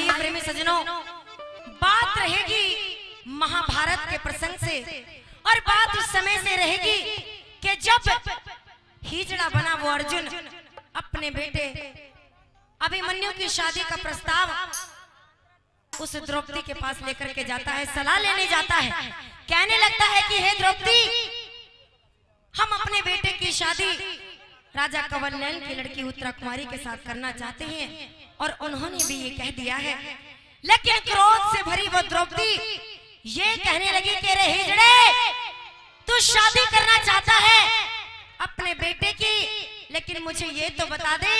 आइए प्रेमी सज्जनों, बात रहेगी महाभारत के प्रसंग से और बात उस समय से रहेगी कि जब हिजड़ा बना वो अर्जुन अपने बेटे अभिमन्यु की शादी का प्रस्ताव उस द्रौपदी के पास लेकर के जाता है, सलाह लेने जाता है। कहने लगता है कि हे द्रौपदी, हम अपने बेटे की शादी राजा कवलनैन की लड़की उत्तरा कुमारी के साथ करना चाहते हैं और उन्होंने भी ये कह दिया है। लेकिन क्रोध से भरी वो द्रौपदी ये कहने लगी कि रे हिजड़े, तू शादी करना चाहता है अपने बेटे की, लेकिन मुझे ये तो बता दे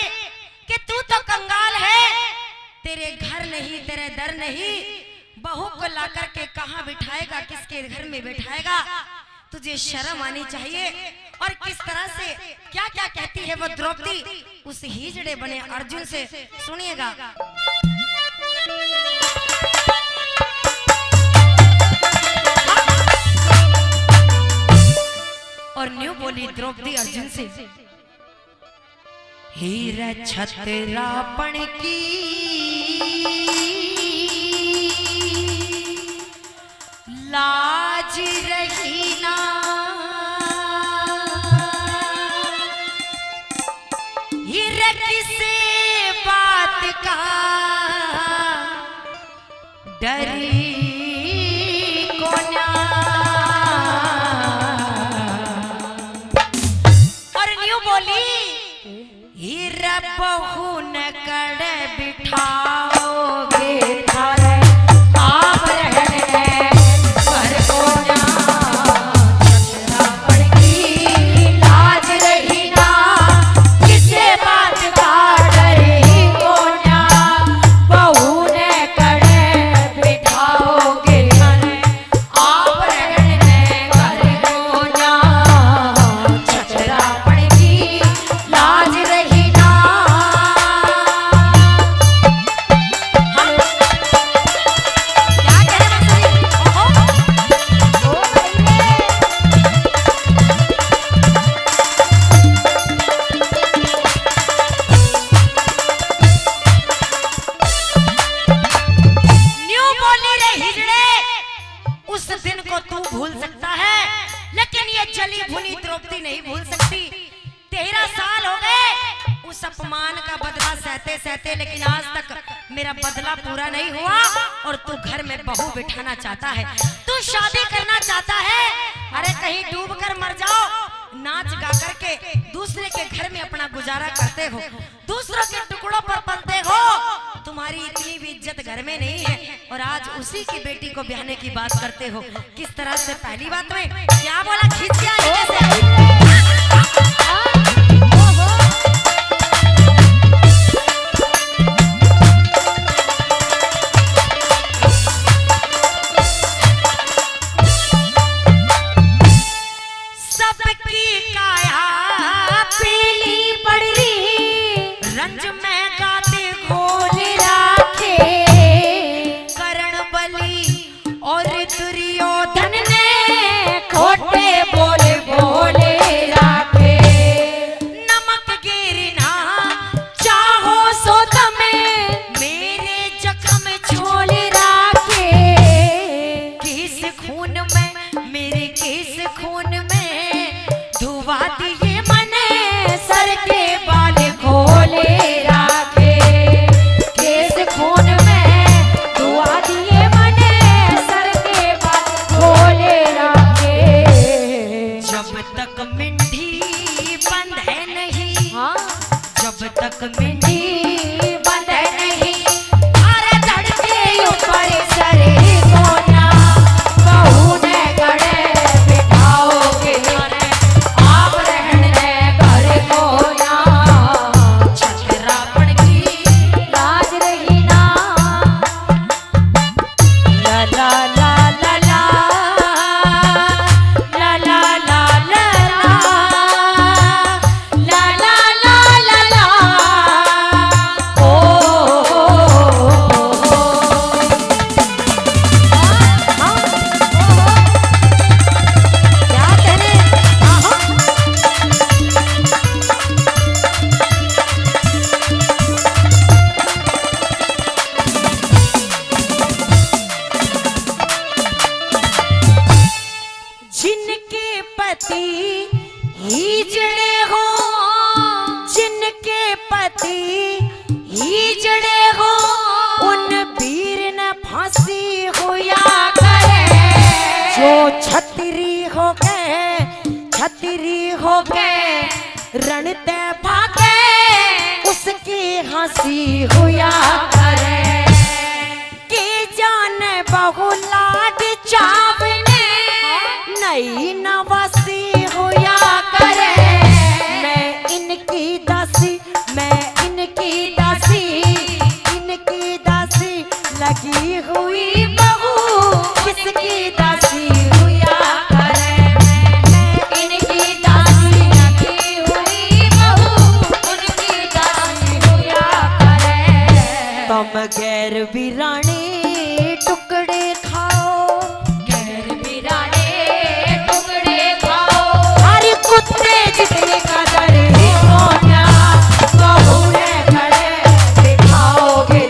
कि तू तो कंगाल है, तेरे घर नहीं, तेरे दर नहीं, बहू को लाकर के कहां बिठाएगा, किसके घर में बिठाएगा? तुझे शर्म आनी चाहिए। और किस तरह से क्या क्या कहती है वो द्रौपदी उस हिजड़े बने अर्जुन से, सुनिएगा। और न्यू बोली द्रौपदी अर्जुन से, हीरा छतरापण की लाज रही ना, हीरा किसे बात का डरी को ना। और न्यू बोली, हीरा बहू न कर बिठाओगे थारे आप रहने घर को ना, छतरापण की लाज रही ना, किसे बात का डरी को ना, बहू न कर बिठाओगे थारे आप रहने घर को ना, छतरापण की लाज रही ना। उस दिन को तू भूल सकता है, लेकिन ये जली भुनी द्रौपदी नहीं भूल सकती। 13 साल हो गए उस अपमान का बदला सहते सहते, लेकिन आज तक मेरा बदला पूरा नहीं हुआ और तू घर में बहू बिठाना चाहता है, तू शादी करना चाहता है। अरे कहीं डूब कर मर जाओ, नाच गा करके दूसरे के घर में अपना गुजारा करते हो, दूसरों के टुकड़ों पर पलते हो, तुम्हारी इतनी भी इज्जत घर में नहीं है और आज उसी की बेटी को ब्याहने की बात करते हो। किस तरह से पहली बात में क्या बोला, खींच के आने जैसे। रंज में गाते घोल राखे, कर्ण बलि और दुर्योधन ने खोटे बोले बोले खो के रणते भागे उसकी हंसी हुआ करे कि जाने बहुला चावने नई नवासी हुआ करे मैं इनकी दासी लगी हुई बहू किसकी दासी हुआ करे मैं इनकी दासी लगी हुई बहू उनकी दासी हुआ करे तुम गैर वीरानी टुकड़े खाओ गैर वीरानी टुकड़े खाओ हर कुत्ते जितने कदर होना बहू ने खड़े दिखाओगे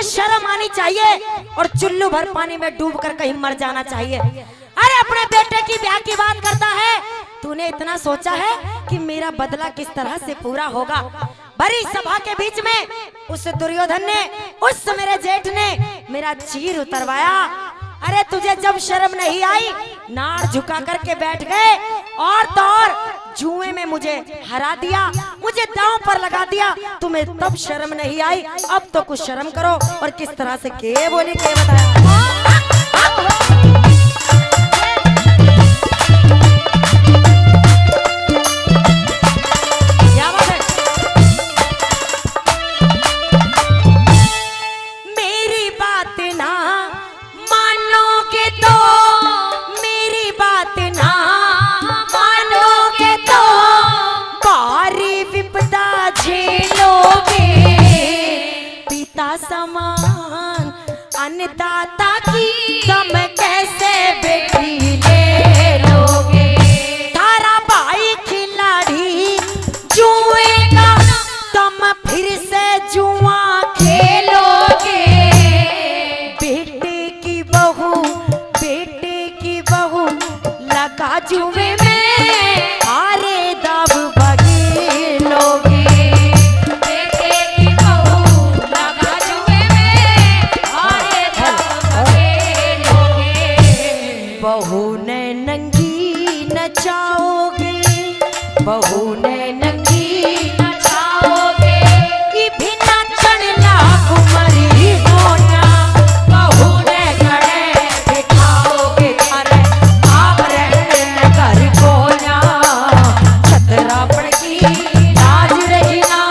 शर्म आनी चाहिए और चुल्लू भर पानी में डूब कर कहीं मर जाना चाहिए। अरे अपने बेटे की ब्याह की बात करता है, तूने इतना सोचा है कि मेरा बदला किस तरह से पूरा होगा? भरी सभा के बीच में उस दुर्योधन ने, उस मेरे जेठ ने मेरा चीर उतरवाया। अरे तुझे जब शर्म नहीं आई, नार झुका करके बैठ गए और तो और जुए में मुझे हरा दिया, मुझे दांव पर लगा दिया। तुम्हें तब शर्म नहीं आई, अब तो कुछ शर्म करो। और किस तरह से के बोली के बताया। समान अन्नदाता की तुम कैसे बेटी ले लोगे? तारा भाई खिलाड़ी जुए का, तुम फिर से जुआ खेलोगे। बेटे की बहू लगा जुए में, आरे दाव बगे लोगे। बहू ने नंगी नचाओगे, बहू ने नंगी नचाओगे। ये भी नाचन ला कुमारी होना, बहू ने खड़े दिखाओगे। अरे आप रहने घर कोना, छतरापन की लाज रही ना।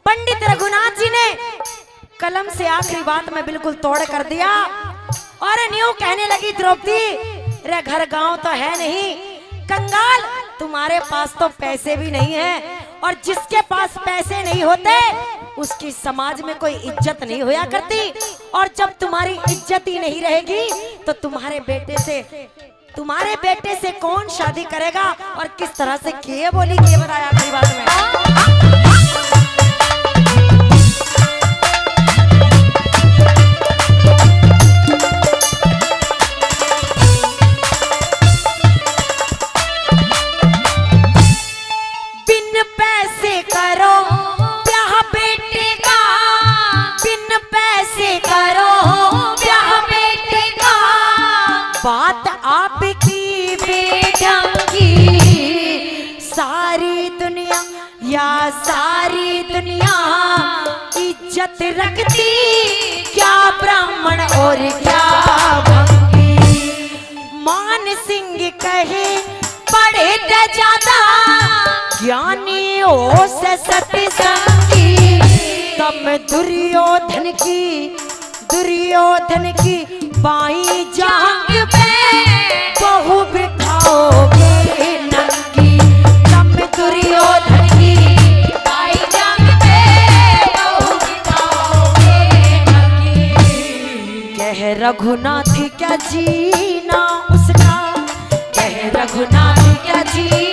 पंडित रघुनाथ जी ने कलम से आखिरी बात में बिल्कुल तोड़ कर दिया और न्यू कहने लगी द्रौपदी, रे घर गांव तो है नहीं कंगाल, तुम्हारे पास तो पैसे भी नहीं है, और जिसके पास पैसे नहीं होते उसकी समाज में कोई इज्जत नहीं होया करती। और जब तुम्हारी इज्जत ही नहीं रहेगी तो तुम्हारे बेटे से कौन शादी करेगा? और किस तरह से के बोली के बताया आखिरी बात में। सारी दुनिया इज्जत रखती, क्या ब्राह्मण और क्या भंगी। मान सिंह कहे पढ़े ते ज्यादा, ज्ञानी हो से सत्संगी। तब दुर्योधन की बाई जांग पे बहु बिठाओगे नंगी। तब दुर्योधन की बाई जांग पे बहु बिठाओगे नंगी। कह रघुनाथ क्या जीना उसका, कह रघुनाथ क्या जीना